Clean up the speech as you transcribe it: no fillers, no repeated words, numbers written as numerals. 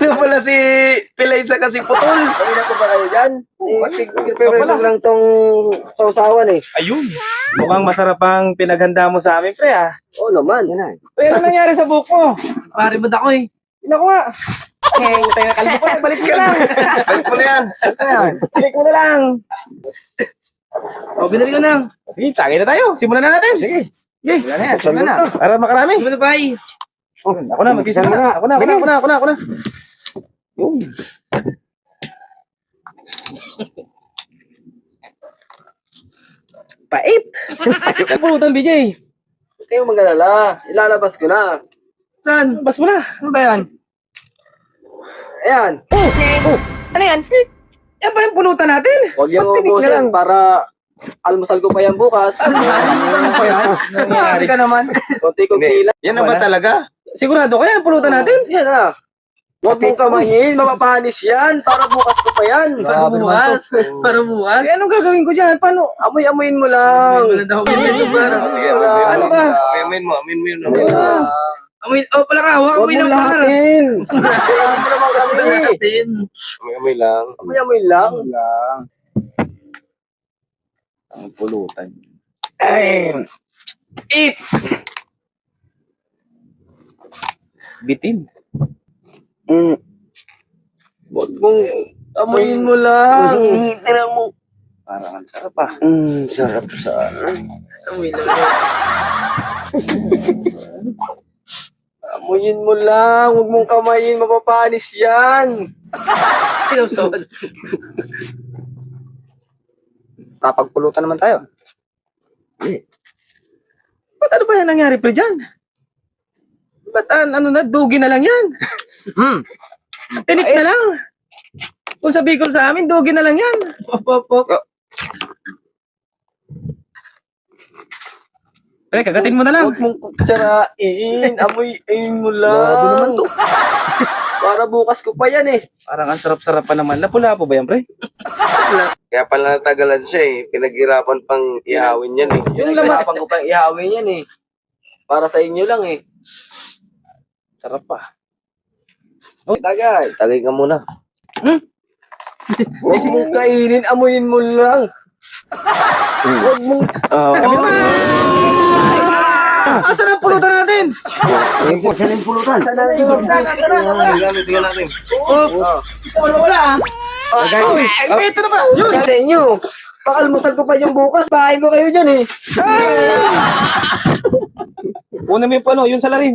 Ano pala si Pilaysa kasi putol. Ay, na po ba kayo dyan? Prepare lang tong sausawan eh. Ayun. Mukhang masarap ang pinaghanda mo sa amin, pre, ah. Oo naman. Yan na. Pre, ano nangyari sa buhok mo? Pare mo ako eh. Ina ko nga. Okay, tayo na kalbo ko. Balik mo na lang. Balik mo na yan. Balik mo na lang. O, binili ko na. Sige, tagay na tayo. Simulan na natin. Sige. Sige, Wala na yan. simulan na. Para makarami. Ano ba eh? Ako na, mag-isa na. Ako na. Yun. Pait. Pulutan, BJ. Huwag kayong mag-alala. Ilalabas ko na. Saan? Bas mo na. Ano ba yan? Ayan. Ano yan? Yan ba yung pulutan natin? Huwag yung Pagtinik na ubusin lang. para almusal ko pa yan bukas. Ano ba yan? Nangyari ka naman. Konti-konti lang. Yan na ba talaga? Sigurado ka yan, pulutan natin. Yan ah. Huwag mong kamayin. Mapapanis yan. Para bukas ko pa yan. Para bukas. Para bukas. Eh, anong gagawin ko dyan? Paano? Amoy-amoyin mo lang. Wala daw ganyan para. Sige, Ano ba? amoy Amin mo yun. Amoy Oh, pala ka. Huwag Huwag amoy mong lang para. lahatin. Kailangan mo naman kami. Natin. Amoy lang. Amoy lang. Ang pulutan. Ay. Eat. Bitin. Huwag mong amoyin mo lang. Tira mo. Parang ang sarap, ah. Sarap sana. Amoy lang. Amoyin mo lang. Huwag mong kamayin. Mapapanis yan. Sinusod. Kapagpulutan naman tayo. Ba't ano ba yan nangyari, pre, dyan? Ba't ano na, dugi na lang yan? Tinik na lang. Kung sa Bicol sa amin, dugi na lang yan. Pre, kagatin mo na lang. Huwag mong kutsarain. Amoyin mo Grabe naman lang. to. Para bukas ko pa yan eh. Parang ang sarap-sarap pa naman. Lapu-lapo ba yan, pre? Kaya pala natagalan siya eh. Pinaghirapan pang ihawin yan eh. Yung laman. Pag ko pa ihawin yan eh. Para sa inyo lang eh. Sarap pa. Tagay. Tagay ka muna. Huwag mong kainin. Amoyin mo lang. Huwag mong... Asan ang pulutan natin? Saan yung pulutan? Saan na yung pulutan? Tingnan natin. Gusto mo wala, ah? Ay, ito na pa. Yun. Sa inyo. Pakalmusal ko pa yung bukas. Bahay ko kayo dyan eh. Una mo yung pano, yung salarin.